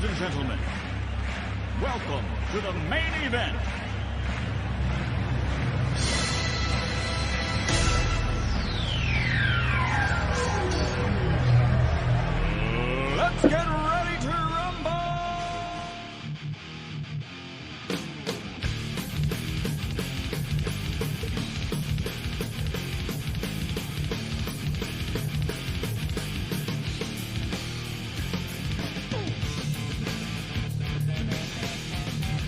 Ladies and gentlemen, welcome to the main event. Let's get ready to rumble!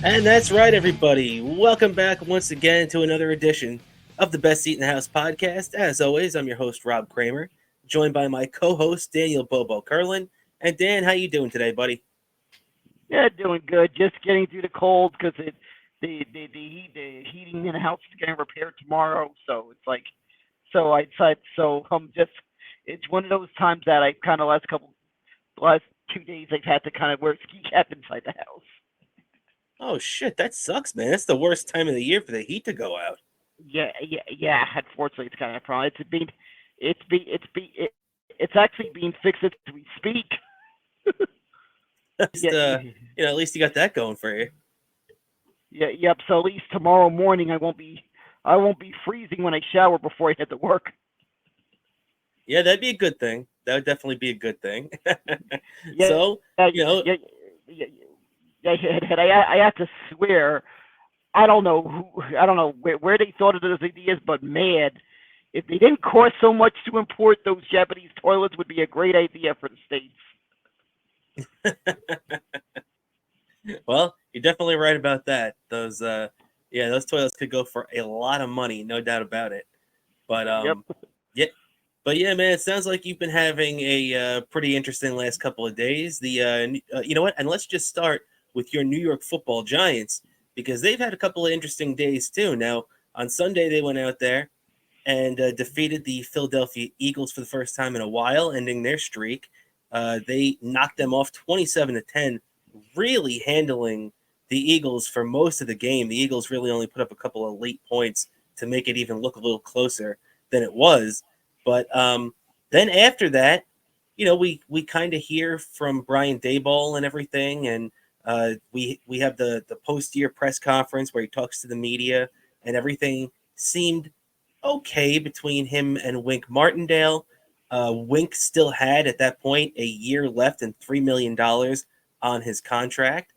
And that's right, everybody. Welcome back once again to another edition of the Best Seat in the House podcast. As always, I'm your host, Rob Kramer, joined by my co-host, Daniel Bobo Curlin. And Dan, how you doing today, buddy? Yeah, doing good. Just getting through the cold because the heating in the house is getting repaired tomorrow. So it's like, it's one of those times that I kind of last 2 days I've had to kind of wear a ski cap inside the house. Oh shit, that sucks, man. That's the worst time of the year for the heat to go out. Yeah. Unfortunately, it's kind of a problem. It's actually being fixed as we speak. At least you got that going for you. Yep. So at least tomorrow morning I won't be freezing when I shower before I head to work. Yeah, that'd be a good thing. That would definitely be a good thing. I have to swear, I don't know where they thought of those ideas, but man, if they didn't cost so much to import, those Japanese toilets would be a great idea for the States. Well, you're definitely right about that. Those toilets could go for a lot of money, no doubt about it. But yeah, man, it sounds like you've been having a pretty interesting last couple of days. You know what? And let's just start with your New York Football Giants, because they've had a couple of interesting days too. Now, on Sunday, they went out there and defeated the Philadelphia Eagles for the first time in a while, ending their streak. They knocked them off 27-10, really handling the Eagles for most of the game. The Eagles really only put up a couple of late points to make it even look a little closer than it was. But then after that, we kind of hear from Brian Daboll and everything, and we have the post-year press conference where he talks to the media, and everything seemed okay between him and Wink Martindale. Wink still had, at that point, a year left and $3 million on his contract.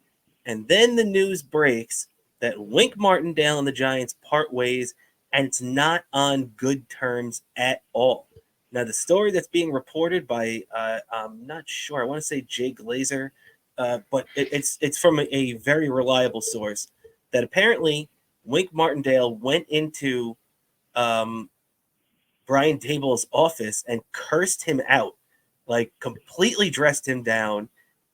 And then the news breaks that Wink Martindale and the Giants part ways, and it's not on good terms at all. Now, the story that's being reported by, I'm not sure, I want to say Jay Glazer, but it's from a very reliable source, that apparently Wink Martindale went into Brian Daboll's office and cursed him out, like completely dressed him down,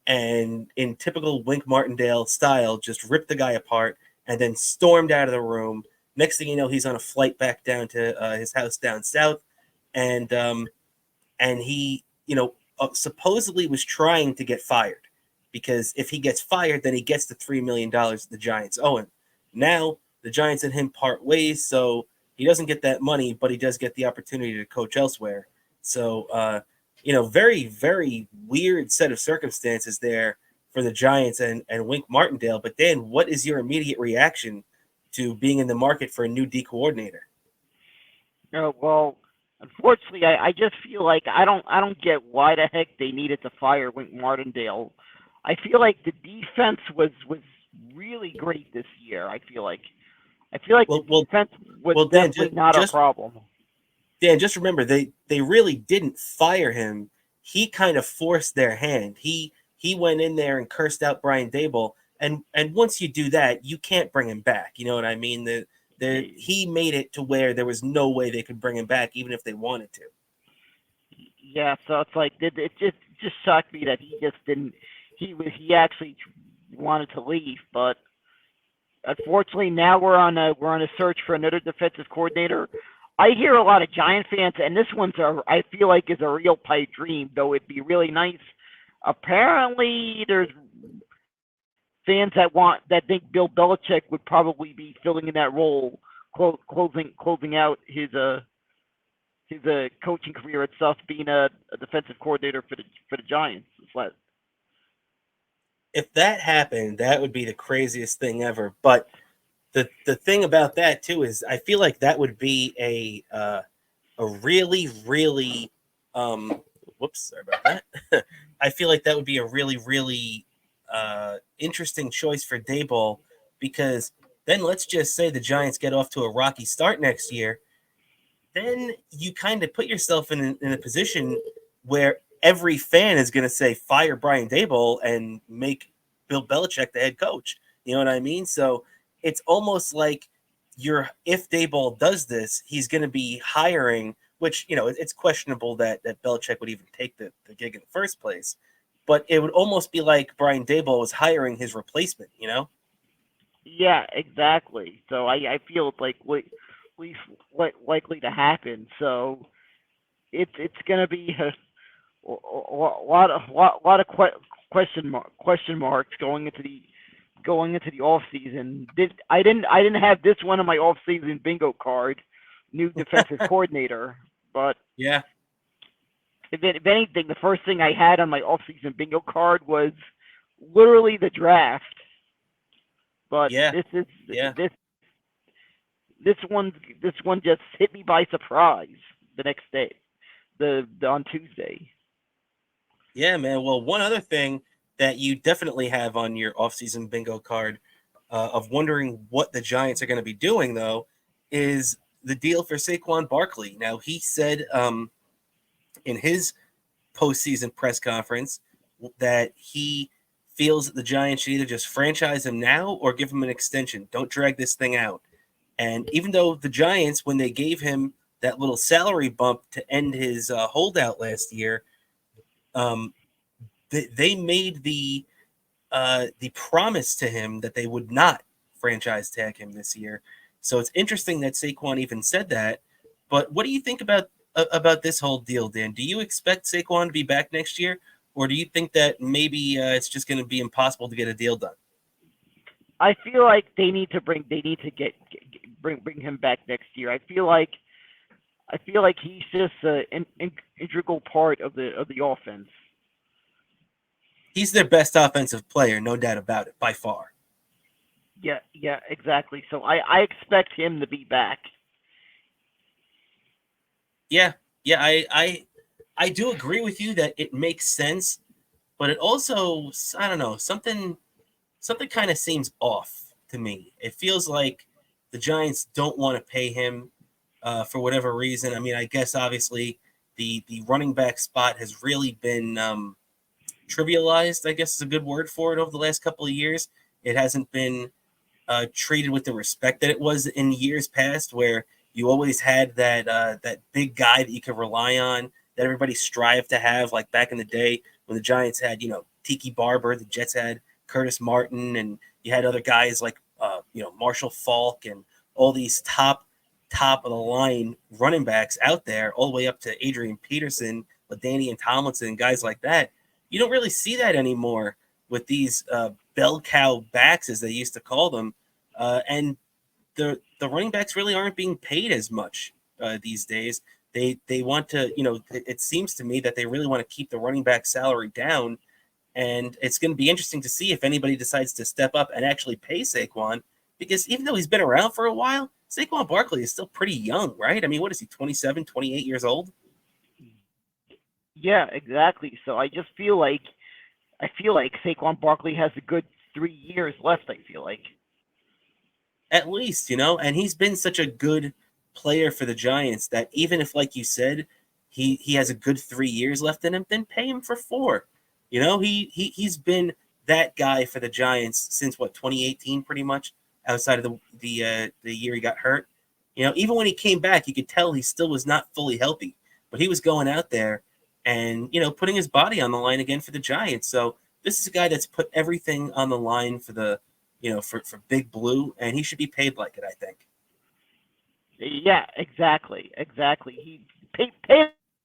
and in typical Wink Martindale style, just ripped the guy apart and then stormed out of the room. Next thing you know, he's on a flight back down to his house down south, and he, supposedly was trying to get fired, because if he gets fired, then he gets the $3 million the Giants owe him. Now the Giants and him part ways, so he doesn't get that money, but he does get the opportunity to coach elsewhere. So, very, very weird set of circumstances there for the Giants and Wink Martindale. But Dan, what is your immediate reaction to being in the market for a new D coordinator? Well, unfortunately, I just feel like I don't get why the heck they needed to fire Wink Martindale. I feel like the defense was really great this year. I feel like the defense was definitely not a problem. Dan, just remember, they really didn't fire him. He kind of forced their hand. He went in there and cursed out Brian Daboll, and once you do that, you can't bring him back. You know what I mean? He made it to where there was no way they could bring him back, even if they wanted to. Yeah, so it's like it just shocked me that he just didn't. He actually wanted to leave, but unfortunately now we're on a search for another defensive coordinator. I hear a lot of Giant fans, and this I feel like is a real pipe dream, though it'd be really nice. Apparently, there's fans that think Bill Belichick would probably be filling in that role, closing out his coaching career itself, being a defensive coordinator for the Giants. if that happened, that would be the craziest thing ever. But the thing about that too is I feel like that would be a really whoops, sorry about that. I feel like that would be a really interesting choice for Dayball, because then let's just say the Giants get off to a rocky start next year. Then you kind of put yourself in a position where every fan is going to say fire Brian Daboll and make Bill Belichick the head coach. You know what I mean? So it's almost like if Daboll does this, he's going to be hiring, which, it's questionable that Belichick would even take the gig in the first place. But it would almost be like Brian Daboll was hiring his replacement, Yeah, exactly. So I feel it's like least likely to happen. So it's gonna be a lot of question marks going into the off season. I didn't have this one on my off season bingo card, new defensive coordinator. But Yeah. if anything, the first thing I had on my off season bingo card was literally the draft. But Yeah. this is Yeah. this one just hit me by surprise the next day, the on Tuesday. Yeah, man. Well, one other thing that you definitely have on your offseason bingo card of wondering what the Giants are going to be doing, though, is the deal for Saquon Barkley. Now, he said in his postseason press conference that he feels that the Giants should either just franchise him now or give him an extension. Don't drag this thing out. And even though the Giants, when they gave him that little salary bump to end his holdout last year, um, they made the promise to him that they would not franchise tag him this year. So it's interesting that Saquon even said that. But what do you think about this whole deal, Dan? Do you expect Saquon to be back next year, or do you think that maybe it's just going to be impossible to get a deal done? I feel like they need to bring him back next year. I feel like he's just an integral part of the offense. He's their best offensive player, no doubt about it, by far. Yeah, exactly. So I expect him to be back. Yeah, I do agree with you that it makes sense, but it also, I don't know, something kind of seems off to me. It feels like the Giants don't want to pay him for whatever reason. I mean, I guess obviously the running back spot has really been trivialized, I guess is a good word for it, over the last couple of years. It hasn't been treated with the respect that it was in years past, where you always had that big guy that you could rely on, that everybody strived to have, like back in the day when the Giants had, Tiki Barber, the Jets had Curtis Martin, and you had other guys like Marshall Faulk and all these top of the line running backs out there, all the way up to Adrian Peterson, LaDainian Tomlinson, guys like that. You don't really see that anymore with these bell cow backs, as they used to call them, and the running backs really aren't being paid as much these days. They want to, it seems to me that they really want to keep the running back salary down, and it's going to be interesting to see if anybody decides to step up and actually pay Saquon, because even though he's been around for a while, Saquon Barkley is still pretty young, right? I mean, what is he, 27, 28 years old? Yeah, exactly. So I feel like Saquon Barkley has a good 3 years left. I feel like. At least, and he's been such a good player for the Giants that even if, like you said, he has a good 3 years left in him, then pay him for 4. He's been that guy for the Giants since 2018, pretty much, outside of the year he got hurt. Even when he came back, you could tell he still was not fully healthy, but he was going out there and putting his body on the line again for the Giants. So this is a guy that's put everything on the line for the for Big Blue, and he should be paid like it, I think. Yeah, exactly. He pay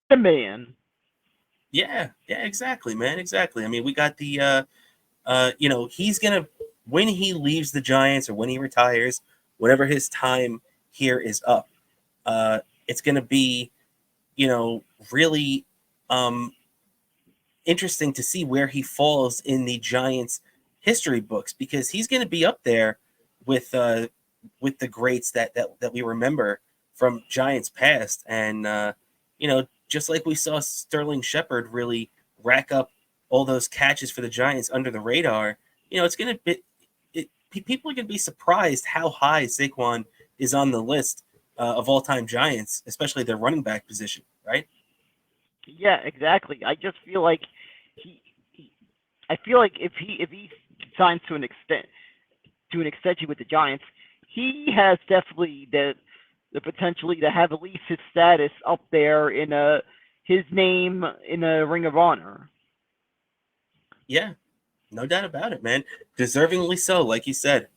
the man. Yeah, exactly, man, exactly. I mean, we got the he's gonna, when he leaves the Giants or when he retires, whenever his time here is up, it's gonna be really interesting to see where he falls in the Giants history books because he's going to be up there with the greats that we remember from Giants past. And just like we saw Sterling Shepard really rack up all those catches for the Giants under the radar, it's going to be people are going to be surprised how high Saquon is on the list of all-time Giants, especially their running back position, right? Yeah, exactly. I just feel like I feel like if he signs to an extension with the Giants, he has definitely the potentially to have at least his status up there in his name in a Ring of Honor. Yeah, no doubt about it, man. Deservingly so, like you said.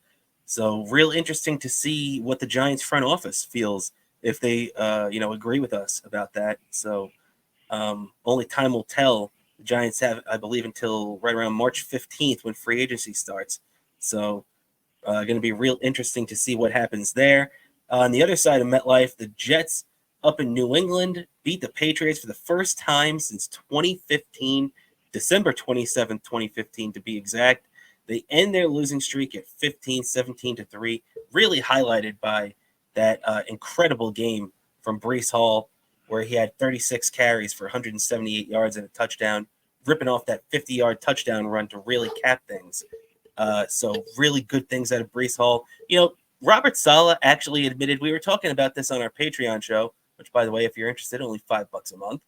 So real interesting to see what the Giants front office feels if they agree with us about that. So only time will tell. The Giants have, I believe, until right around March 15th when free agency starts. So going to be real interesting to see what happens there. On the other side of MetLife, the Jets up in New England beat the Patriots for the first time since 2015, December 27th, 2015 to be exact. They end their losing streak at 17-3, really highlighted by that incredible game from Breece Hall, where he had 36 carries for 178 yards and a touchdown, ripping off that 50-yard touchdown run to really cap things. So really good things out of Breece Hall. Robert Saleh actually admitted, we were talking about this on our Patreon show, which, by the way, if you're interested, only $5 a month.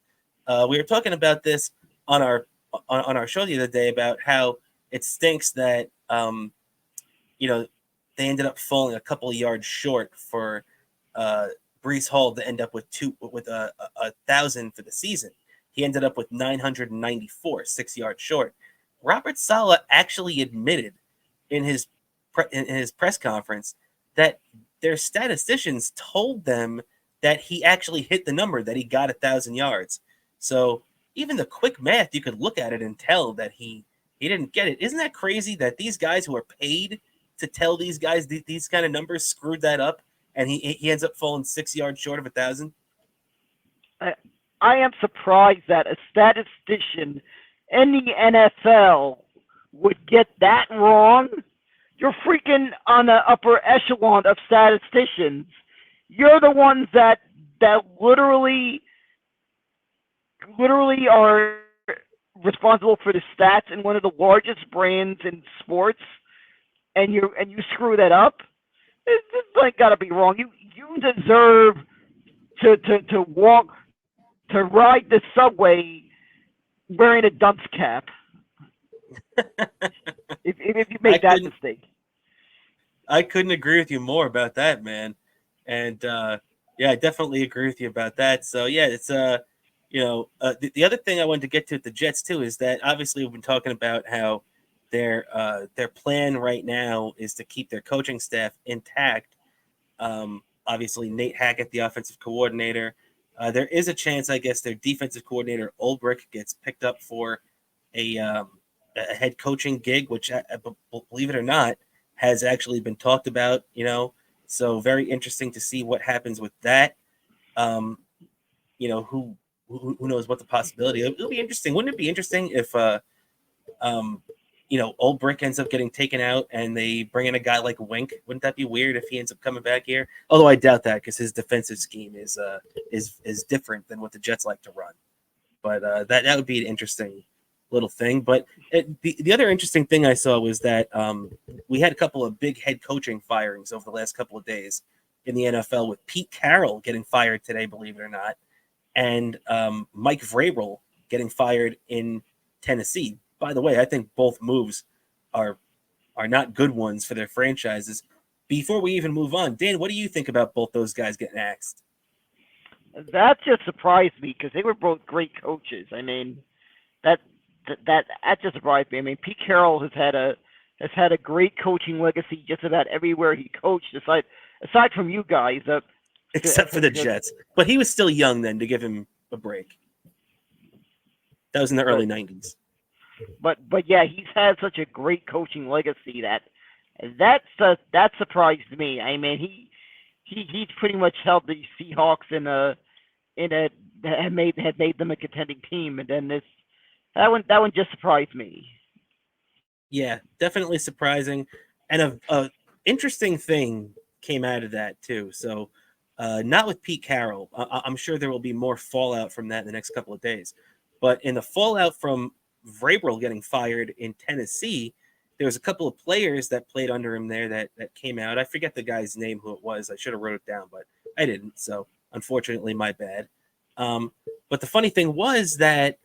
We were talking about this on our show the other day about how it stinks that they ended up falling a couple of yards short for Breece Hall to end up with 1,000 for the season. He ended up with 994, 6 yards short. Robert Saleh actually admitted in his press conference that their statisticians told them that he actually hit the number, that he got 1,000 yards. So even the quick math, you could look at it and tell that he didn't get it. Isn't that crazy that these guys who are paid to tell these guys these kind of numbers screwed that up, and he ends up falling 6 yards short of 1,000? I am surprised that a statistician in the NFL would get that wrong. You're freaking on the upper echelon of statisticians. You're the ones that literally are responsible for the stats in one of the largest brands in sports, and you screw that up. It's like gotta be wrong. You deserve to ride the subway wearing a dunce cap. if you make that mistake. I couldn't agree with you more about that, man. And I definitely agree with you about that. So yeah, it's the other thing I wanted to get to at the Jets too is that obviously we've been talking about how their plan right now is to keep their coaching staff intact. Obviously Nate Hackett, the offensive coordinator. There is a chance, I guess, their defensive coordinator Ulbrich gets picked up for a head coaching gig, which believe it or not has actually been talked about. So very interesting to see what happens with that. Who knows what the possibility? It'll be interesting. Wouldn't it be interesting if Ulbrich ends up getting taken out and they bring in a guy like Wink? Wouldn't that be weird if he ends up coming back here? Although I doubt that because his defensive scheme is different than what the Jets like to run. But that would be an interesting little thing. But the other interesting thing I saw was that we had a couple of big head coaching firings over the last couple of days in the NFL, with Pete Carroll getting fired today, believe it or not, and Mike Vrabel getting fired in Tennessee. By the way, I think both moves are not good ones for their franchises. Before we even move on, Dan, what do you think about both those guys getting axed? That just surprised me because they were both great coaches. I mean, that just surprised me. I mean, Pete Carroll has had a great coaching legacy just about everywhere he coached, aside from you guys. Except for the Jets. But he was still young then to give him a break. That was in the early 90s. But yeah, he's had such a great coaching legacy that surprised me. I mean, he's pretty much held the Seahawks had made them a contending team, and then that one just surprised me. Yeah, definitely surprising, and a interesting thing came out of that too. So, not with Pete Carroll. I'm sure there will be more fallout from that in the next couple of days. But in the fallout from Vrabel getting fired in Tennessee, there was a couple of players that played under him there that came out. I forget the guy's name, who it was. I should have wrote it down, but I didn't. So, unfortunately, my bad. But the funny thing was that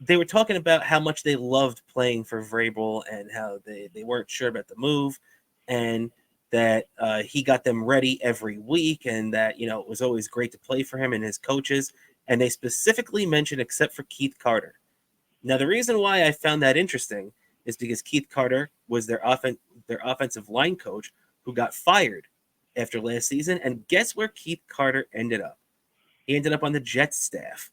they were talking about how much they loved playing for Vrabel and how they weren't sure about the move, and that he got them ready every week, and that it was always great to play for him and his coaches. And they specifically mentioned except for Keith Carter. Now the reason why I found that interesting is because Keith Carter was their offensive line coach who got fired after last season, and guess where Keith Carter ended up? He ended up on the Jets staff.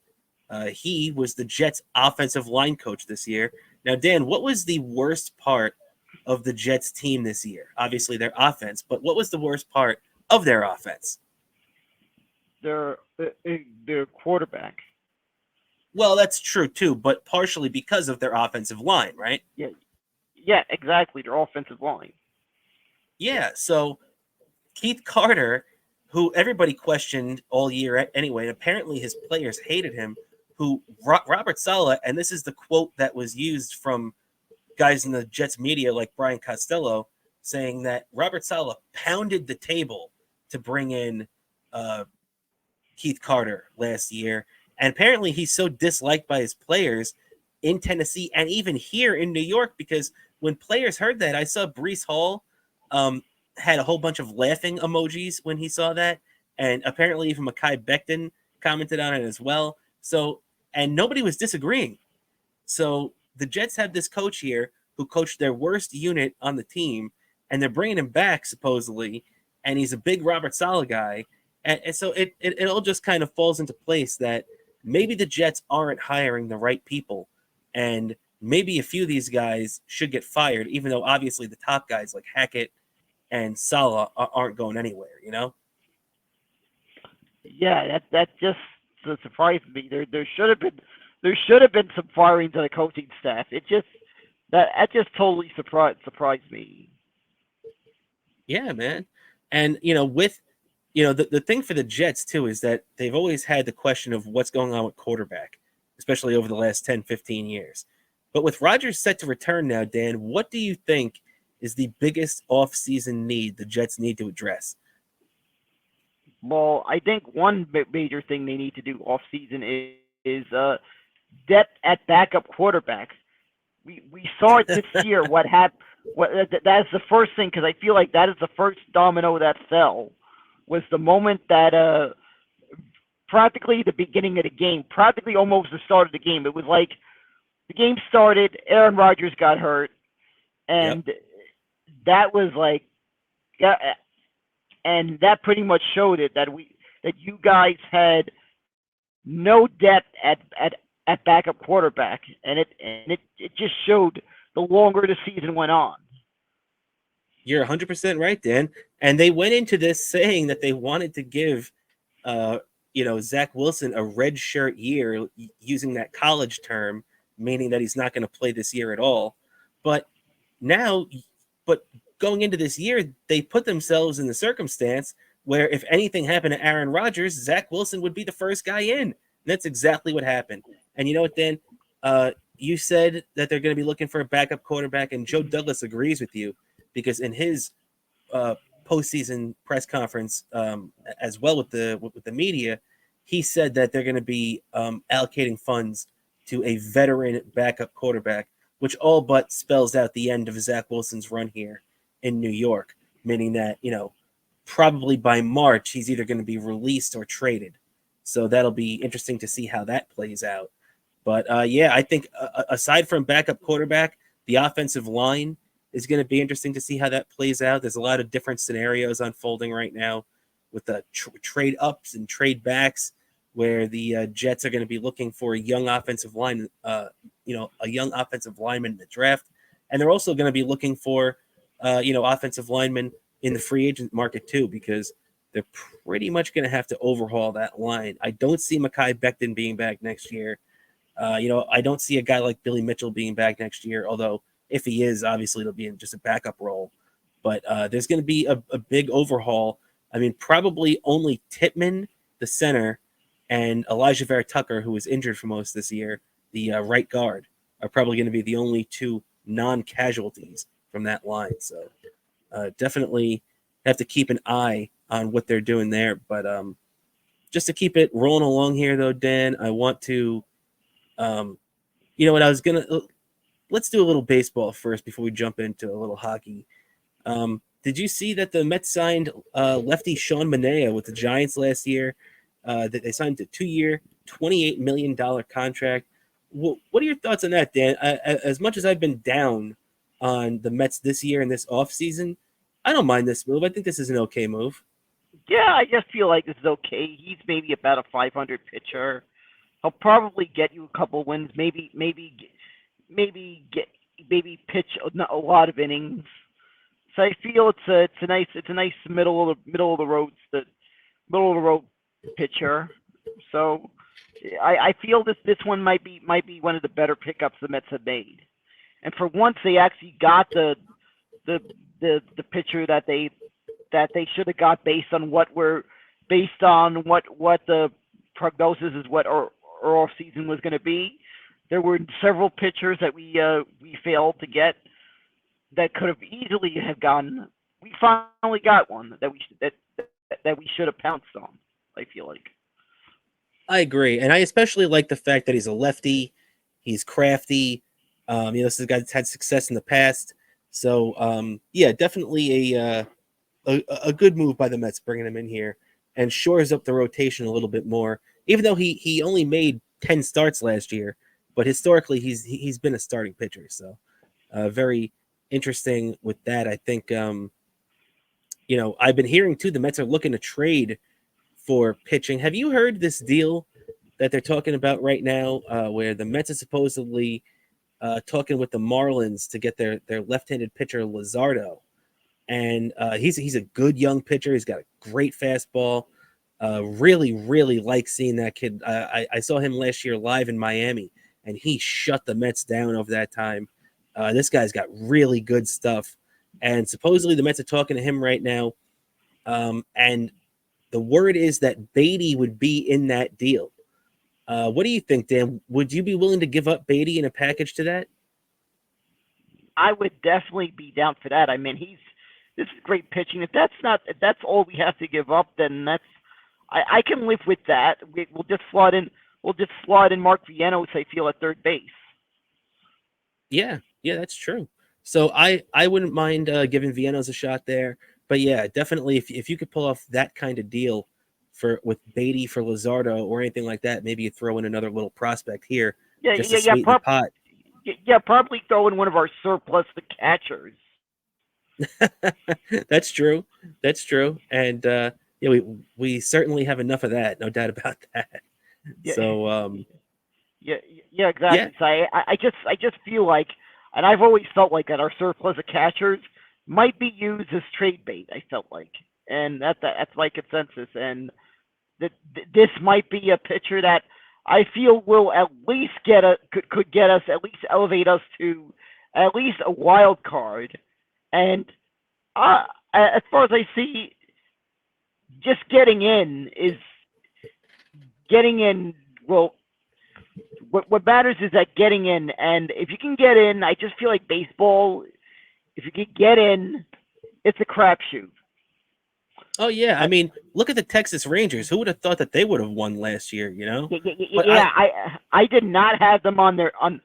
He was the Jets offensive line coach this year. Now, Dan, what was the worst part of the Jets team this year? Obviously, their offense, but what was the worst part of their offense? Their quarterback. Well, that's true too, but partially because of their offensive line, right? Yeah, exactly. Their offensive line. Yeah. So Keith Carter, who everybody questioned all year anyway, and apparently his players hated him. Who Robert Saleh, and this is the quote that was used from guys in the Jets media like Brian Costello, saying that Robert Saleh pounded the table to bring in Keith Carter last year. And apparently he's so disliked by his players in Tennessee and even here in New York, because when players heard that, I saw Breece Hall had a whole bunch of laughing emojis when he saw that. And apparently even Mekhi Becton commented on it as well. So, and nobody was disagreeing. So the Jets have this coach here who coached their worst unit on the team, and they're bringing him back supposedly, and he's a big Robert Saleh guy. And so it all just kind of falls into place that maybe the Jets aren't hiring the right people, and maybe a few of these guys should get fired, even though obviously the top guys like Hackett and Saleh aren't going anywhere, Yeah, that just surprised me. There should have been some firing to the coaching staff. That just totally surprised me. Yeah, man. And with the thing for the Jets too is that they've always had the question of what's going on with quarterback, especially over the last 10, 15 years. But with Rodgers set to return now, Dan, what do you think is the biggest offseason need the Jets need to address? Well, I think one major thing they need to do off season is depth at backup quarterback. We saw it this year. What happened? That's the first thing, because I feel like that is the first domino that fell. Was the moment that practically the beginning of the game, practically almost the start of the game. It was like the game started, Aaron Rodgers got hurt, and that was like, and that pretty much showed it that you guys had no depth at backup quarterback, and it just showed the longer the season went on. You're 100% right, Dan. And they went into this saying that they wanted to give, Zach Wilson a red shirt year, using that college term, meaning that he's not going to play this year at all. But going into this year, they put themselves in the circumstance where if anything happened to Aaron Rodgers, Zach Wilson would be the first guy in. And that's exactly what happened. And you know what, Dan? You said that they're going to be looking for a backup quarterback, and Joe Douglas agrees with you, because in his postseason press conference, as well with the media, he said that they're going to be allocating funds to a veteran backup quarterback, which all but spells out the end of Zach Wilson's run here in New York, meaning that, probably by March, he's either going to be released or traded. So that'll be interesting to see how that plays out. But I think aside from backup quarterback, the offensive line is going to be interesting to see how that plays out. There's a lot of different scenarios unfolding right now with the trade ups and trade backs, where the Jets are going to be looking for a young offensive line, a young offensive lineman in the draft. And they're also going to be looking for, offensive linemen in the free agent market too, because they're pretty much going to have to overhaul that line. I don't see Mekhi Becton being back next year. I don't see a guy like Billy Mitchell being back next year, although If he is, obviously it'll be in just a backup role. But there's going to be a big overhaul. I mean, probably only Tippmann, the center, and Elijah Vera Tucker, who was injured for most this year, the right guard, are probably going to be the only two non-casualties from that line. So definitely have to keep an eye on what they're doing there. But just to keep it rolling along here, though, Dan, I want to, you know what, let's do a little baseball first before we jump into a little hockey. Did you see that the Mets signed lefty Sean Manaea with the Giants last year? That they signed a 2-year, $28 million contract. What are your thoughts on that, Dan? As much as I've been down on the Mets this year and this offseason, I don't mind this move. I think this is an okay move. Yeah, I just feel like this is okay. He's maybe about a 500 pitcher. He'll probably get you a couple wins. Maybe pitch a lot of innings. So I feel it's a nice middle of the road pitcher. So I feel this one might be one of the better pickups the Mets have made. And for once, they actually got the pitcher that they should have got based on what the prognosis is, what our off season was going to be. There were several pitchers that we failed to get that could have easily have gotten. We finally got one that we should have pounced on, I feel like. I agree, and I especially like the fact that he's a lefty. He's crafty. This is a guy that's had success in the past. So, yeah, definitely a good move by the Mets bringing him in here and shores up the rotation a little bit more. Even though he only made 10 starts last year, but historically he's been a starting pitcher. So, very interesting with that. I think I've been hearing too the Mets are looking to trade for pitching. Have you heard this deal that they're talking about right now, where the Mets are supposedly talking with the Marlins to get their left-handed pitcher Luzardo, and he's a good young pitcher. He's got a great fastball. Really like seeing that kid. I saw him last year live in Miami, and he shut the Mets down over that time. This guy's got really good stuff, and supposedly the Mets are talking to him right now. And the word is that Beatty would be in that deal. What do you think, Dan? Would you be willing to give up Beatty in a package to that? I would definitely be down for that. I mean, this is great pitching. If that's all we have to give up, then I can live with that. We'll just slot in Mark Viennos, I feel, at third base. Yeah, that's true. So I wouldn't mind giving Viennos a shot there. But yeah, definitely if you could pull off that kind of deal with Beatty for Luzardo or anything like that, maybe you throw in another little prospect here. To sweeten the pot. Yeah, probably throw in one of our surplus the catchers. That's true. And we certainly have enough of that, no doubt about that. Yeah. So yeah, exactly. Yeah. So I just feel like, and I've always felt like that our surplus of catchers might be used as trade bait. I felt like, and that's my consensus. And this might be a pitcher that I feel will at least could get us, at least elevate us to at least a wild card. And as far as I see, just getting in. Well, what matters is that getting in, and if you can get in, I just feel like baseball. If you can get in, it's a crapshoot. Oh yeah, I mean, look at the Texas Rangers. Who would have thought that they would have won last year? I did not have them on their on.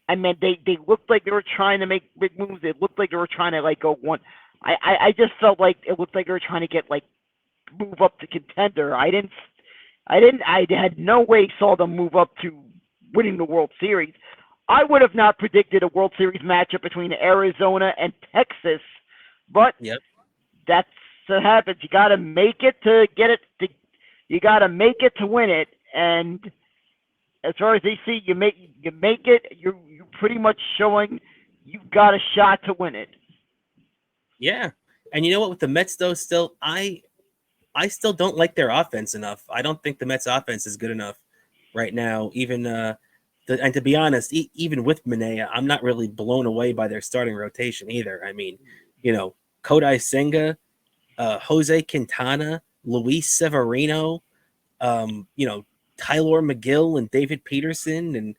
I mean, they looked like they were trying to make big moves. They looked like they were trying to go one. I just felt like it looked like they were trying to move up to contender. I had no way saw them move up to winning the World Series. I would have not predicted a World Series matchup between Arizona and Texas, but that's what happens. You got to make it to get it. You got to make it to win it. And as far as they see, you make it. You're pretty much showing you've got a shot to win it. Yeah, and you know what? With the Mets, though, still I still don't like their offense enough. I don't think the Mets' offense is good enough right now. Even And to be honest, even with Manaea, I'm not really blown away by their starting rotation either. I mean, Kodai Senga, Jose Quintana, Luis Severino, Tyler McGill and David Peterson, and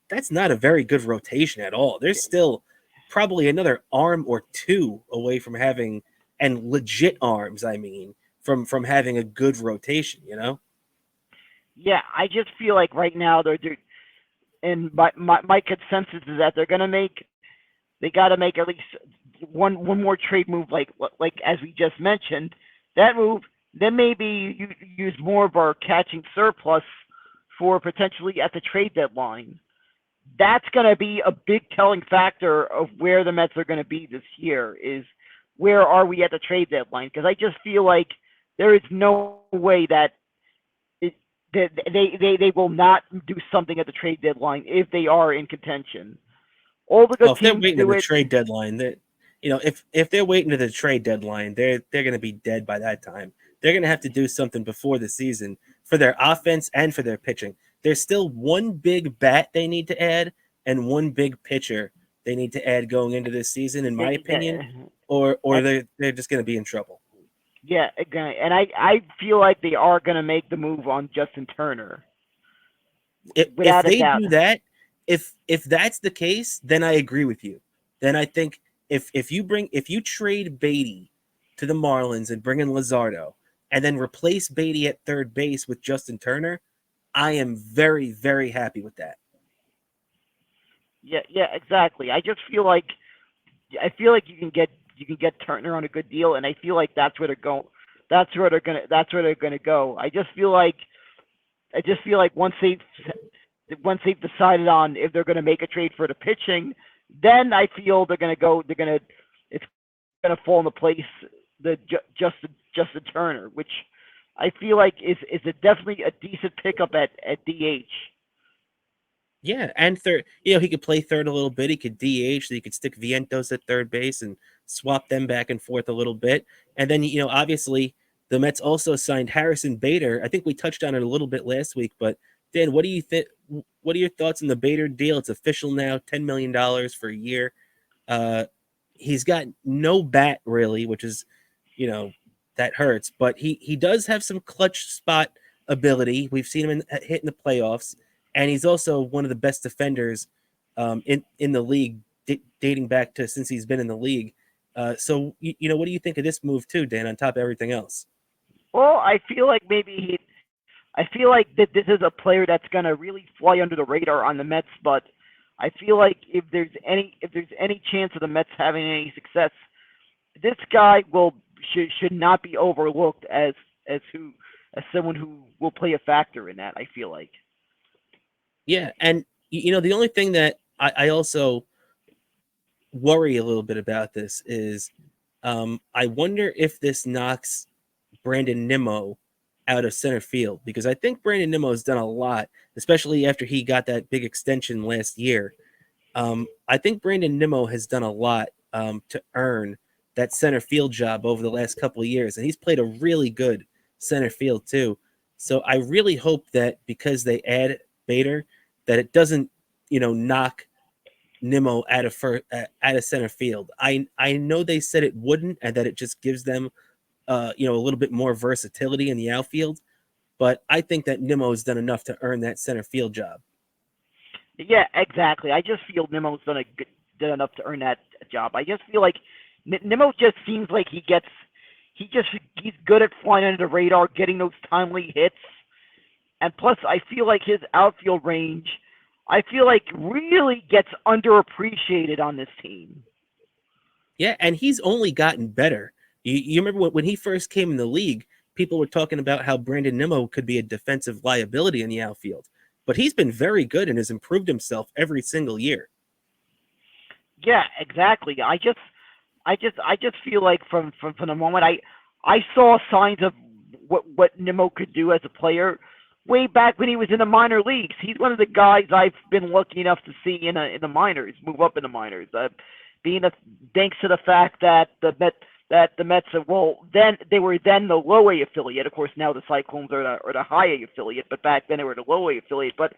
that's not a very good rotation at all. There's still probably another arm or two away from having, and legit arms, I mean, from having a good rotation, Yeah, I just feel like right now and my consensus is that they got to make at least one more trade move, like as we just mentioned. That move, then maybe you use more of our catching surplus for potentially at the trade deadline. That's going to be a big telling factor of where the Mets are going to be this year. Is where are we at the trade deadline? Because I just feel like there is no way that they will not do something at the trade deadline if they are in contention. All the good if they're teams waiting do to the it. trade deadline, if they're waiting to the trade deadline, they're going to be dead by that time. They're going to have to do something before the season for their offense and for their pitching. There's still one big bat they need to add and one big pitcher they need to add going into this season, in my opinion, or they're just going to be in trouble. Yeah, and I feel like they are going to make the move on Justin Turner. If they do that, if that's the case, then I agree with you. Then I think if you trade Beatty to the Marlins and bring in Luzardo and then replace Beatty at third base with Justin Turner, I am very, very happy with that. Yeah, exactly. I feel like you can get Turner on a good deal, and I feel like that's where they're going. That's where they're gonna go. I just feel like once they've decided on if they're gonna make a trade for the pitching, then I feel it's gonna fall into place Justin Turner, which I feel like is definitely a decent pickup at DH. Yeah, and third, he could play third a little bit. He could DH, so you could stick Vientos at third base and swap them back and forth a little bit. And then, obviously, the Mets also signed Harrison Bader. I think we touched on it a little bit last week, but Dan, what do you think? What are your thoughts on the Bader deal? It's official now, $10 million for a year. He's got no bat really, which is, that hurts. But he does have some clutch spot ability. We've seen him hit in the playoffs. And he's also one of the best defenders in the league, dating back to since he's been in the league. So, what do you think of this move too, Dan, on top of everything else? Well, I feel like that this is a player that's going to really fly under the radar on the Mets, but I feel like if there's any chance of the Mets having any success, this guy should not be overlooked as someone who will play a factor in that, I feel like. Yeah, and the only thing that I also worry a little bit about this is I wonder if this knocks Brandon Nimmo out of center field, because I think Brandon Nimmo has done a lot, especially after he got that big extension last year. I think Brandon Nimmo has done a lot to earn that center field job over the last couple of years, and he's played a really good center field too. So I really hope that because they add Bader, that it doesn't, knock Nimmo out of center field. I know they said it wouldn't, and that it just gives them, a little bit more versatility in the outfield. But I think that Nimmo has done enough to earn that center field job. Yeah, exactly. I just feel Nimmo's done enough to earn that job. I just feel like Nimmo just seems like he's good at flying under the radar, getting those timely hits. And plus, I feel like his outfield range, really gets underappreciated on this team. Yeah, and he's only gotten better. You remember when he first came in the league, people were talking about how Brandon Nimmo could be a defensive liability in the outfield. But he's been very good and has improved himself every single year. Yeah, exactly. I just feel like from the moment I saw signs of what Nimmo could do as a player way back when he was in the minor leagues. He's one of the guys I've been lucky enough to see in the minors, move up in the minors. Thanks to the fact that the Mets, then they were the low A affiliate. Of course, now the Cyclones are the high A affiliate, but back then they were the low A affiliate. But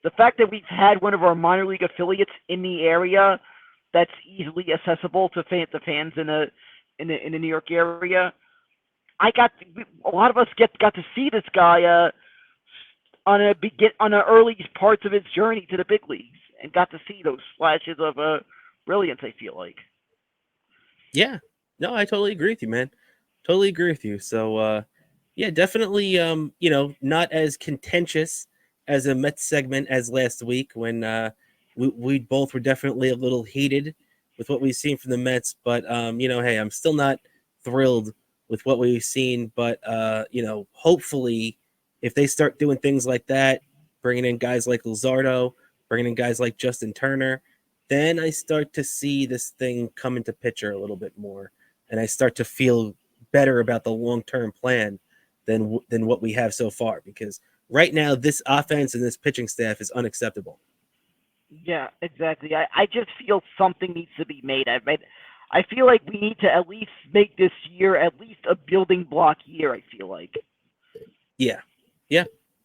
the fact that we've had one of our minor league affiliates in the area that's easily accessible to the fans in the New York area. A lot of us got to see this guy on the early parts of his journey to the big leagues, and got to see those flashes of brilliance. I feel like. Yeah, no, I totally agree with you, man. Totally agree with you. So, yeah, definitely. Not as contentious as a Mets segment as last week when we both were definitely a little heated with what we've seen from the Mets. But hey, I'm still not thrilled with what we've seen. But hopefully, if they start doing things like that, bringing in guys like Luzardo, bringing in guys like Justin Turner, then I start to see this thing come into picture a little bit more, and I start to feel better about the long-term plan than what we have so far. Because right now, this offense and this pitching staff is unacceptable. Yeah, exactly. I just feel something needs to be made. I feel like we need to at least make this year at least a building block year. I feel like. Yeah,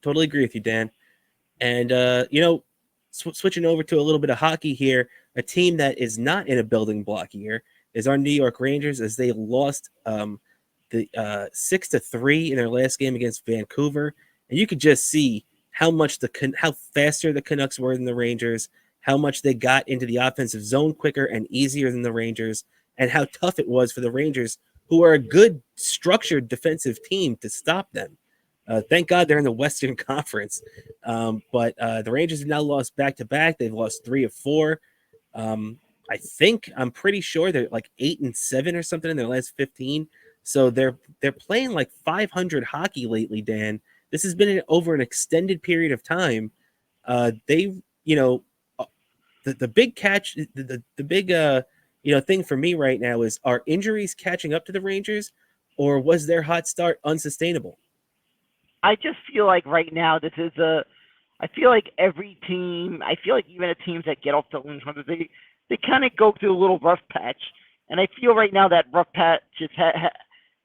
totally agree with you, Dan. And switching over to a little bit of hockey here, a team that is not in a building block year is our New York Rangers, as they lost the 6-3 in their last game against Vancouver, and you could just see how faster the Canucks were than the Rangers, how much they got into the offensive zone quicker and easier than the Rangers, and how tough it was for the Rangers, who are a good structured defensive team, to stop them. Thank God they're in the Western Conference. But the Rangers have now lost back-to-back. They've lost 3 of 4. I'm pretty sure they're like 8-7 or something in their last 15. So they're playing like 500 hockey lately, Dan. This has been over an extended period of time. The big catch, the big thing for me right now is, are injuries catching up to the Rangers, or was their hot start unsustainable? I just feel like right now I feel like every team, I feel like even the teams that get off the wins, they kind of go through a little rough patch, and I feel right now that rough patch is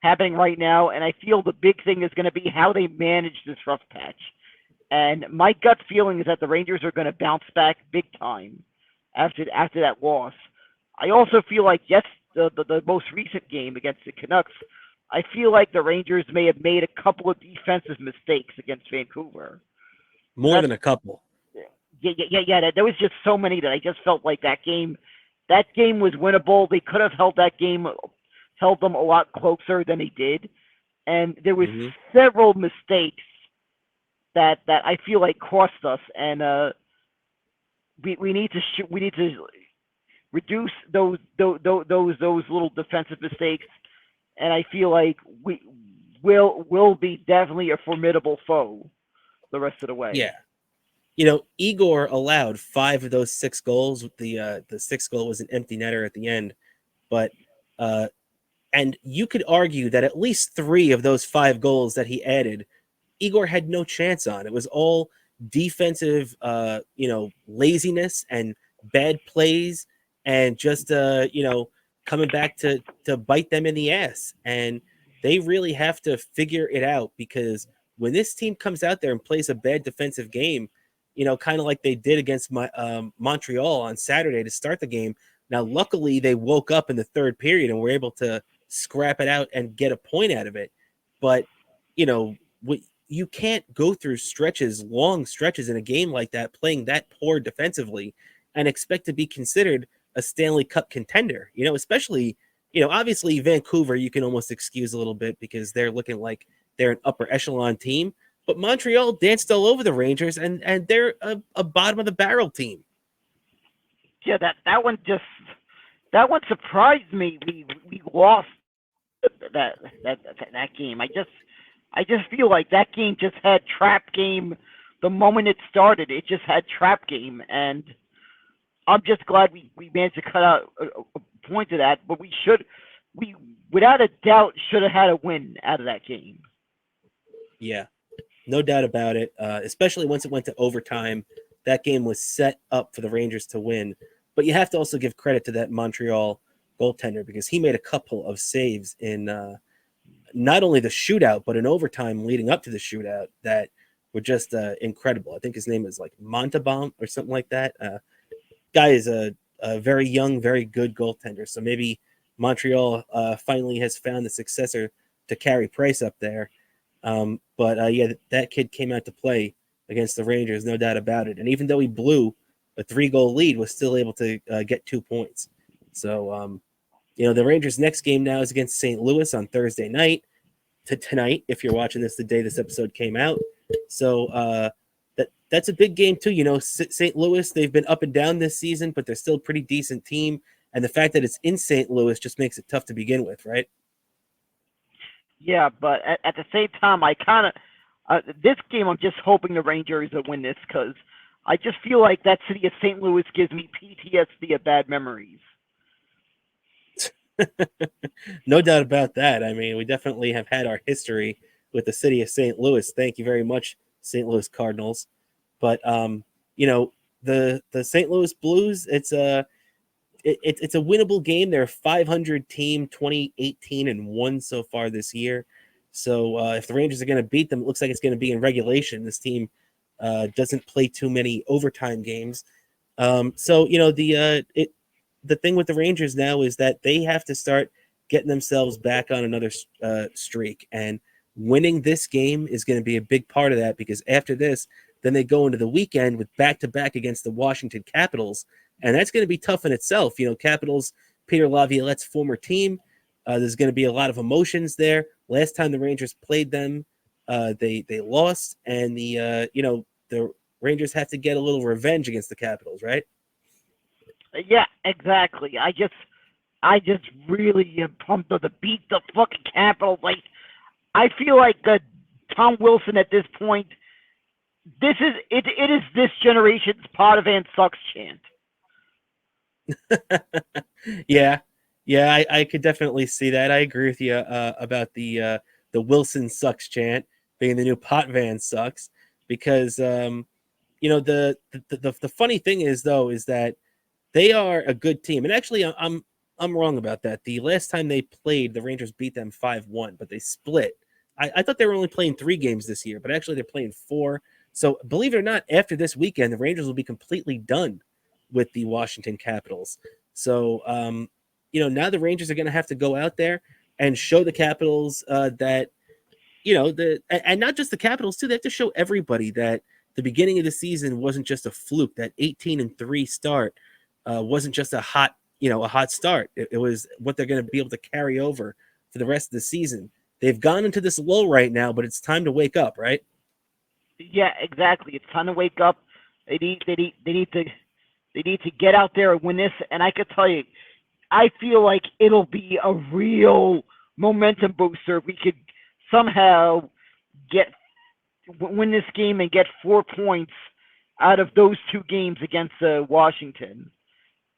happening right now, and I feel the big thing is going to be how they manage this rough patch. And my gut feeling is that the Rangers are going to bounce back big time after that loss. I also feel like, yes, the most recent game against the Canucks, I feel like the Rangers may have made a couple of defensive mistakes against Vancouver. More than a couple. Yeah. There was just so many that I just felt like that game was winnable. They could have held them a lot closer than they did, and there was several mistakes that I feel like cost us. And we need to reduce those little defensive mistakes. And I feel like we will be definitely a formidable foe the rest of the way. Yeah. Igor allowed 5 of those 6 goals. The 6th goal was an empty netter at the end. But and you could argue that at least 3 of those 5 goals that he added, Igor had no chance on. It was all defensive laziness and bad plays, and just coming back to bite them in the ass. And they really have to figure it out, because when this team comes out there and plays a bad defensive game, kind of like they did against Montreal on Saturday to start the game. Now, luckily, they woke up in the 3rd period and were able to scrap it out and get a point out of it. But, you can't go through long stretches in a game like that, playing that poor defensively, and expect to be considered a Stanley Cup contender, especially, obviously Vancouver, you can almost excuse a little bit because they're looking like they're an upper echelon team, but Montreal danced all over the Rangers, and they're a bottom of the barrel team. Yeah, that one surprised me. We lost that game. I just feel like that game just had trap game the moment it started. It just had trap game, and I'm just glad we managed to cut out a point of that. But we without a doubt should have had a win out of that game. Yeah, no doubt about it. Especially once it went to overtime, that game was set up for the Rangers to win. But you have to also give credit to that Montreal goaltender, because he made a couple of saves in not only the shootout, but in overtime leading up to the shootout that were just incredible. I think his name is like Montalban or something like that. Guy is a very young, very good goaltender. So maybe Montreal finally has found the successor to Carey Price up there. But that kid came out to play against the Rangers, no doubt about it. And even though he blew a 3-goal lead, was still able to get 2 points. So, the Rangers' next game now is against St. Louis on Thursday night. Tonight, if you're watching this the day this episode came out. So that's a big game too. St. Louis, they've been up and down this season, but they're still a pretty decent team. And the fact that it's in St. Louis just makes it tough to begin with, right? Yeah, but at the same time, I kind of this game I'm just hoping the Rangers will win this because I just feel like that city of St. Louis gives me PTSD of bad memories. No doubt about that. I mean, we definitely have had our history with the city of St. Louis. Thank you very much, St. Louis Cardinals. But the St. Louis Blues, it's a winnable game. They're a 500 team, 20-18-1 so far this year. So if the Rangers are going to beat them, it looks like it's going to be in regulation. This team doesn't play too many overtime games. The thing with the Rangers now is that they have to start getting themselves back on another streak. And winning this game is going to be a big part of that because after this, then they go into the weekend with back-to-back against the Washington Capitals. And that's going to be tough in itself. Capitals, Peter Laviolette's former team. There's going to be a lot of emotions there. Last time the Rangers played them, they lost. And the Rangers have to get a little revenge against the Capitals, right? Yeah, exactly. I just really am pumped to beat the fucking Capitals. Like, I feel like Tom Wilson at this point, it is this generation's Potvin sucks chant. Yeah, I could definitely see that. I agree with you about the Wilson sucks chant being the new Potvin sucks because the funny thing is though is that they are a good team. And actually, I'm wrong about that. The last time they played, the Rangers beat them 5-1, but they split. I thought they were only playing 3 games this year, but actually they're playing 4. So believe it or not, after this weekend, the Rangers will be completely done with the Washington Capitals. So, now the Rangers are going to have to go out there and show the Capitals that, and not just the Capitals too, they have to show everybody that the beginning of the season wasn't just a fluke. That 18-3 start wasn't just a hot start. It was what they're going to be able to carry over for the rest of the season. They've gone into this lull right now, but it's time to wake up, right? Yeah, exactly. It's time to wake up. They need to get out there and win this. And I could tell you, I feel like it'll be a real momentum booster if we could somehow win this game and get 4 points out of those 2 games against Washington.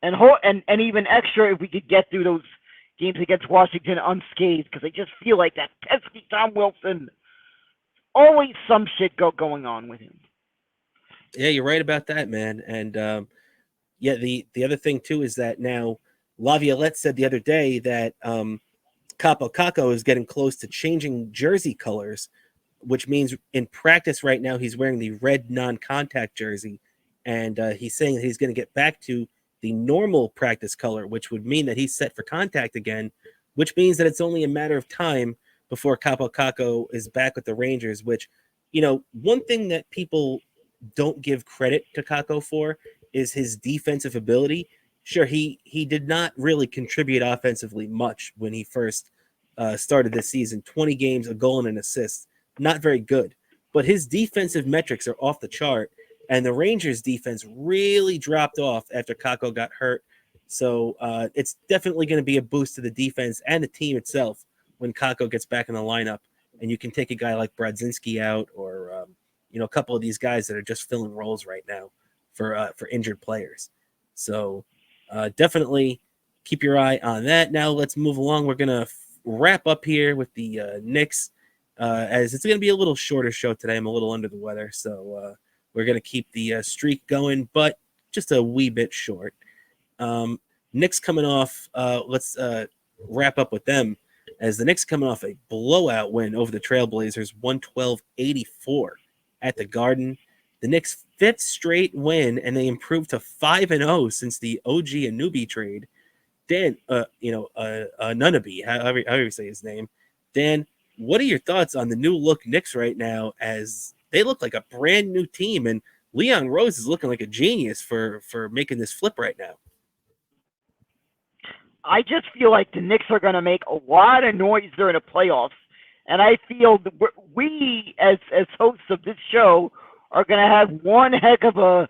And even extra if we could get through those games against Washington unscathed, because I just feel like that pesky Tom Wilson, always some shit going on with him. Yeah, you're right about that, man. And the other thing too is that now Laviolette said the other day that Capo Caco is getting close to changing jersey colors, which means in practice right now he's wearing the red non-contact jersey, and he's saying that he's going to get back to the normal practice color, which would mean that he's set for contact again, which means that it's only a matter of time before Capo Caco is back with the Rangers, which, one thing that people don't give credit to Caco for is his defensive ability. Sure, he did not really contribute offensively much when he first started this season. 20 games, a goal and an assist. Not very good. But his defensive metrics are off the chart, and the Rangers' defense really dropped off after Caco got hurt. So it's definitely going to be a boost to the defense and the team itself when Caco gets back in the lineup, and you can take a guy like Brodzinski out or a couple of these guys that are just filling roles right now for injured players. So definitely keep your eye on that. Now let's move along. We're going to wrap up here with the Knicks, as it's going to be a little shorter show today. I'm a little under the weather, so we're going to keep the streak going, but just a wee bit short. Knicks coming off, let's wrap up with them, as the Knicks coming off a blowout win over the Trailblazers, 112-84 at the Garden. The Knicks' 5th straight win, and they improved to 5-0 since the OG Anunoby trade. Dan, Anunoby, however you say his name. Dan, what are your thoughts on the new look Knicks right now, as they look like a brand new team, and Leon Rose is looking like a genius for making this flip right now? I just feel like the Knicks are going to make a lot of noise during the playoffs, and I feel that we, as hosts of this show, are going to have one heck of a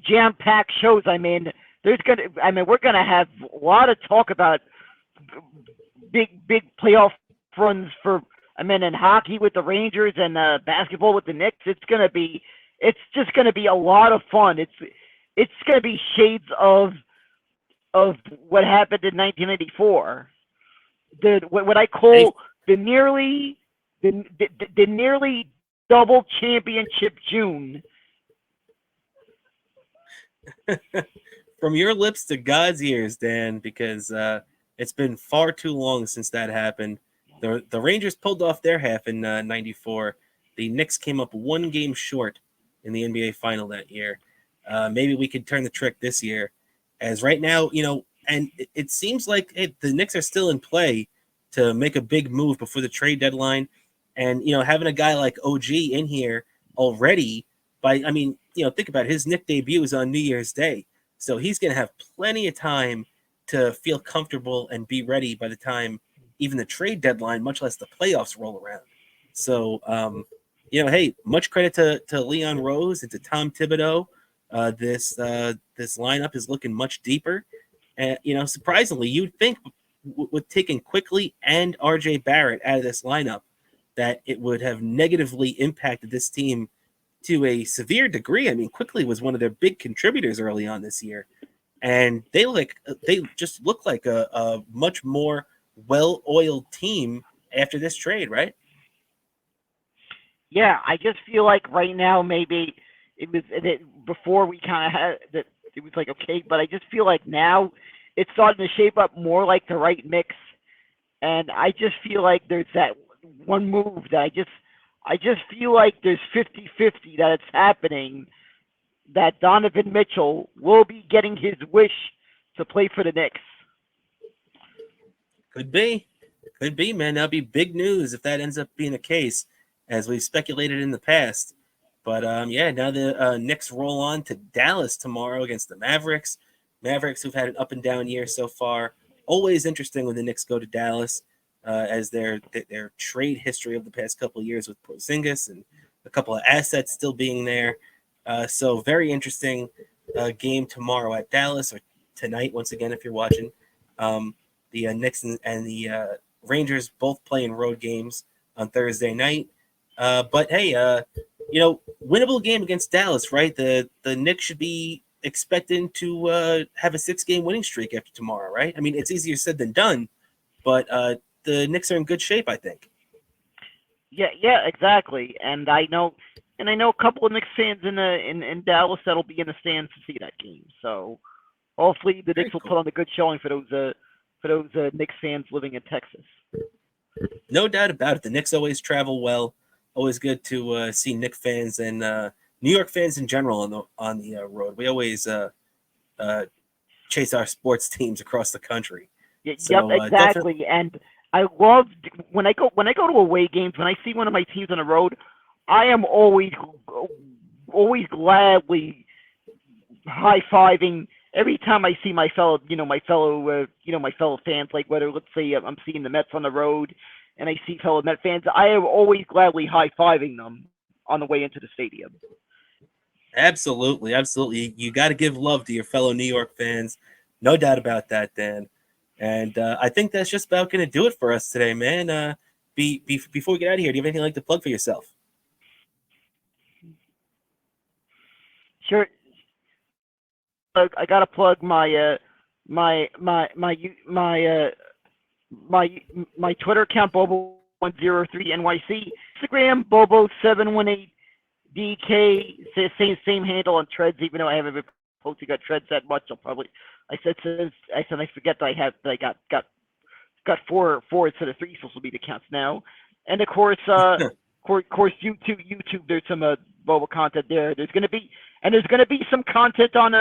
jam-packed shows. I mean, we're going to have a lot of talk about big playoff runs in hockey with the Rangers and basketball with the Knicks. It's just going to be a lot of fun. It's going to be shades of what happened in 1994. What I call the nearly double championship June. From your lips to God's ears, Dan, because it's been far too long since that happened. The Rangers pulled off their half in '94. The Knicks came up one game short in the NBA final that year. Maybe we could turn the trick this year, as right now, and it seems like the Knicks are still in play to make a big move before the trade deadline. And, having a guy like OG in here already think about it, his Knick debut is on New Year's Day. So he's going to have plenty of time to feel comfortable and be ready by the time even the trade deadline, much less the playoffs, roll around. So, hey, much credit to Leon Rose and to Tom Thibodeau. This lineup is looking much deeper. And, surprisingly, you'd think with taking Quickly and RJ Barrett out of this lineup that it would have negatively impacted this team to a severe degree. I mean, Quickly was one of their big contributors early on this year, and they just look like a much more well-oiled team after this trade, right? Yeah, I just feel like right now maybe before we kind of had that it was like okay, but I just feel like now it's starting to shape up more like the right mix, and I just feel like there's that one move that I just feel like there's 50-50 that it's happening, that Donovan Mitchell will be getting his wish to play for the Knicks. Could be, man. That'd be big news if that ends up being the case, as we've speculated in the past. But now the Knicks roll on to Dallas tomorrow against the Mavericks. Mavericks, who've had an up and down year so far. Always interesting when the Knicks go to Dallas, as their trade history of the past couple of years with Porzingis and a couple of assets still being there. So very interesting game tomorrow at Dallas, or tonight once again if you're watching. The Knicks and the Rangers both playing road games on Thursday night. But hey, winnable game against Dallas, right? The Knicks should be expecting to have a 6-game winning streak after tomorrow, right? I mean, it's easier said than done, but the Knicks are in good shape, I think. Yeah, exactly. And I know a couple of Knicks fans in Dallas that'll be in the stands to see that game. So hopefully the Knicks will put on a good showing for those Knicks fans living in Texas. No doubt about it. The Knicks always travel well. Always good to see Knicks fans and New York fans in general on the road. We always chase our sports teams across the country. So, yep, exactly. And I love when I go to away games. When I see one of my teams on the road, I am always gladly high-fiving every time I see my fellow fans. Like whether, let's say, I'm seeing the Mets on the road and I see fellow Met fans, I am always gladly high-fiving them on the way into the stadium. Absolutely. You got to give love to your fellow New York fans. No doubt about that, Dan. And I think that's just about going to do it for us today, man. Before we get out of here, do you have anything you'd like to plug for yourself? Sure. I gotta plug my Twitter account, Bobo103NYC, Instagram Bobo718DK, same handle on Threads, even though I haven't been posting got Threads that much. I forget that I got 4 instead of 3 social media accounts now, and of course Of course, YouTube. There's some Bobo content there. There's going to be some content on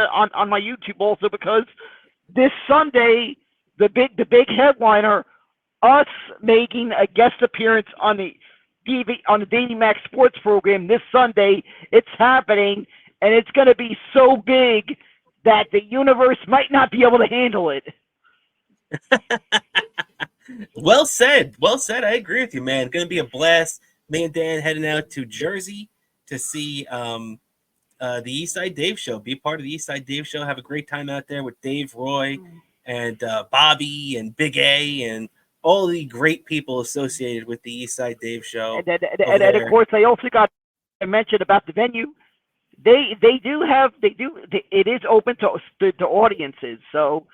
my YouTube also, because this Sunday the big headliner, us making a guest appearance on the Daily Max Sports program this Sunday. It's happening, and it's going to be so big that the universe might not be able to handle it. Well said. Well said. I agree with you, man. Going to be a blast. Me and Dan heading out to Jersey to see the Eastside Dave Show. Be a part of the Eastside Dave Show. Have a great time out there with Dave, Roy, and Bobby, and Big A, and all the great people associated with the Eastside Dave Show. And of course, I also got to mention about the venue. It is open to audiences. So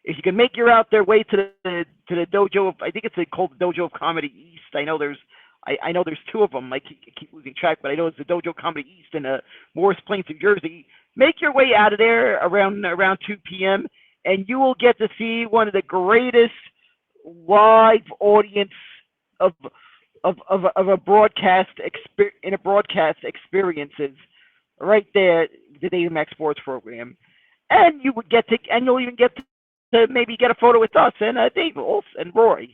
if you can make your way to the dojo of, I think it's called the Dojo of Comedy East. I know there's two of them. I keep losing track, but I know it's the Dojo Comedy East in Morris Plains, New Jersey. Make your way out of there around 2 p.m. and you will get to see one of the greatest live audience of a broadcast experiences right there, the Daily Max Sports program, and you'll even get to maybe get a photo with us and Dave and Roy.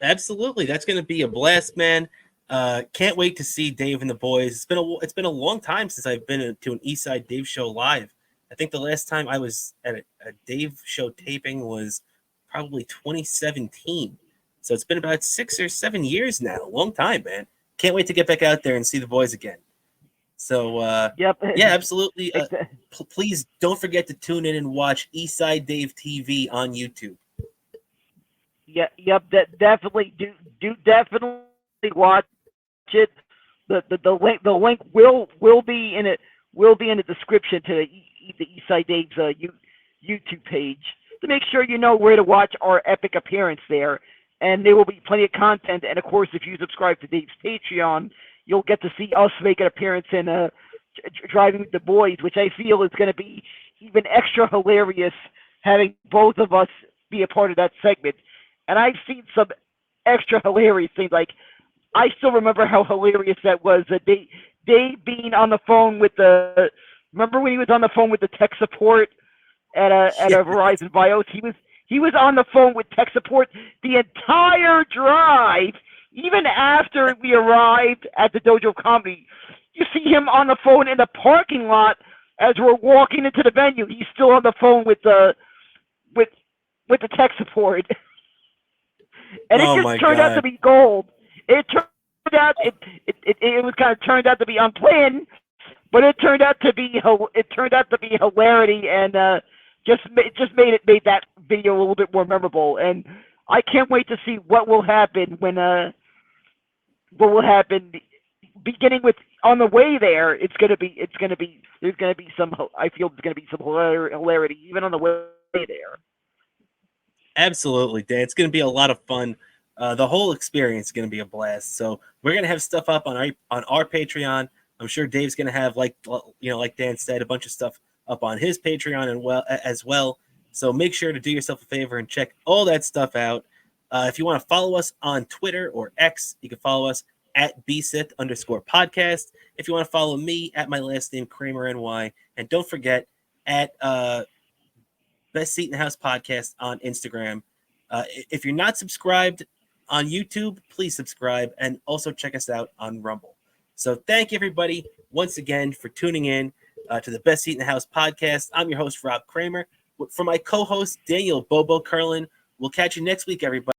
Absolutely, that's going to be a blast, man. Can't wait to see Dave and the boys. It's been a long time since I've been to an Eastside Dave Show live. I think the last time I was at a Dave Show taping was probably 2017. So it's been about 6 or 7 years now. Long time, man. Can't wait to get back out there and see the boys again. So, yep. Yeah, absolutely. Please don't forget to tune in and watch Eastside Dave TV on YouTube. Yeah, yep. Definitely do definitely watch it. The link will be in it. Will be in the description to the Eastside Dave's YouTube page to make sure you know where to watch our epic appearance there. And there will be plenty of content. And of course, if you subscribe to Dave's Patreon, you'll get to see us make an appearance in Driving with the Boys, which I feel is going to be even extra hilarious, having both of us be a part of that segment. And I've seen some extra hilarious things. Like, I still remember how hilarious that was. Dave being on the phone with remember when he was on the phone with the tech support at a Verizon Bios? He was on the phone with tech support the entire drive, even after we arrived at the Dojo of Comedy. You see him on the phone in the parking lot as we're walking into the venue. He's still on the phone with the tech support. And it just turned out to be gold. It turned out it was kind of turned out to be unplanned, but it turned out to be hilarity, and just made that video a little bit more memorable. And I can't wait to see what will happen beginning with on the way there. There's gonna be some, I feel there's gonna be some hilarity even on the way there. Absolutely, Dan. It's going to be a lot of fun. The whole experience is going to be a blast. So we're going to have stuff up on our Patreon. I'm sure Dave's going to have, like Dan said, a bunch of stuff up on his Patreon as well. So make sure to do yourself a favor and check all that stuff out. If you want to follow us on Twitter or X, you can follow us at @BSith_podcast. If you want to follow me at my last name, Kramer NY. And don't forget at Best Seat in the House podcast on Instagram. If you're not subscribed on YouTube, please subscribe and also check us out on Rumble. So thank you, everybody, once again for tuning in to the Best Seat in the House podcast. I'm your host, Rob Kramer. For my co-host, Daniel Bobo Curlin. We'll catch you next week, everybody.